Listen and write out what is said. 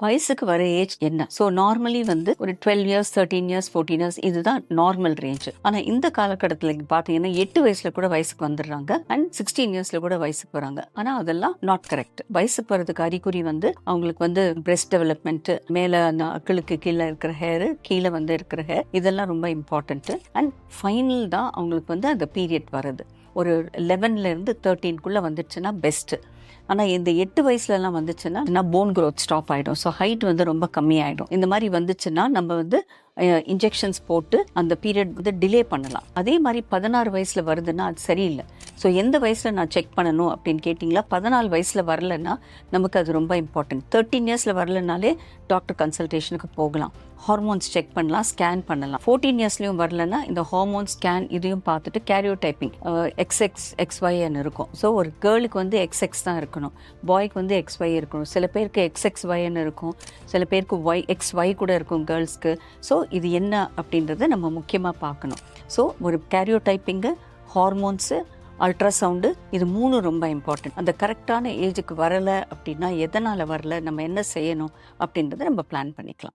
வயசுக்கு வர ஏஜ் என்ன? ஸோ நார்மலி வந்து ஒரு 12 இயர்ஸ் 13 இயர்ஸ் 14 இயர்ஸ் இதுதான் நார்மல் ரேஞ்ச். ஆனால் இந்த காலகட்டத்தில் பார்த்தீங்கன்னா 8 வயசுல கூட வயசுக்கு வந்துடுறாங்க அண்ட் 16 இயர்ஸ்ல கூட வயசுக்கு வராங்க. ஆனால் அதெல்லாம் நாட் கரெக்ட். வயசுக்கு வரதுக்கு அறிகுறி வந்து அவங்களுக்கு வந்து பிரெஸ்ட் டெவலப்மெண்ட், மேலே அக்களுக்கு கீழே இருக்கிற ஹேர், கீழே வந்து இருக்கிற ஹேர், இதெல்லாம் ரொம்ப இம்பார்ட்டன்ட். அண்ட் ஃபைனல் தான் அவங்களுக்கு வந்து அந்த பீரியட் வருது. ஒரு 11லேருந்து 13க்குள்ளே வந்துடுச்சுன்னா பெஸ்ட்டு. ஆனால் இந்த 8 வயசுலலாம் வந்துச்சுன்னா போன் க்ரோத் ஸ்டாப் ஆகிடும். ஸோ ஹைட் வந்து ரொம்ப கம்மியாயிடும். இந்த மாதிரி வந்துச்சுன்னா நம்ம வந்து இன்ஜெக்ஷன்ஸ் போட்டு அந்த பீரியட் வந்து டிலே பண்ணலாம். அதே மாதிரி 16 வயசுல வருதுன்னா அது சரியில்லை. ஸோ எந்த வயசுல நான் செக் பண்ணணும் அப்படின்னு கேட்டிங்களா, 14 வயசுல வரலன்னா நமக்கு அது ரொம்ப இம்பார்ட்டன்ட். 13 இயர்ஸ்ல வரலனாலே டாக்டர் கன்சல்டேஷனுக்கு போகலாம், ஹார்மோன்ஸ் செக் பண்ணலாம், ஸ்கேன் பண்ணலாம். 14 இயர்ஸ்லையும் வரலன்னா இந்த ஹார்மோன் ஸ்கேன் இதையும் பார்த்துட்டு கேரியோடைப்பிங் XX XYன்னு இருக்கும். ஸோ ஒரு கேர்ளுக்கு வந்து XX தான் இருக்கணும், பாய்க்கு வந்து XY இருக்கணும். சில பேருக்கு XXYன்னு இருக்கும், சில பேருக்கு XY கூட இருக்கும் கேர்ள்ஸ்க்கு. ஸோ இது என்ன அப்படின்றத நம்ம முக்கியமாக பார்க்கணும். ஸோ ஒரு கேரியோடைப்பிங்கு, ஹார்மோன்ஸு, அல்ட்ராசவுண்டு, இது 3 ரொம்ப இம்பார்ட்டன்ட். அந்த கரெக்டான ஏஜுக்கு வரலை அப்படின்னா எதனால் வரல, நம்ம என்ன செய்யணும் அப்படின்றத நம்ம பிளான் பண்ணிக்கலாம்.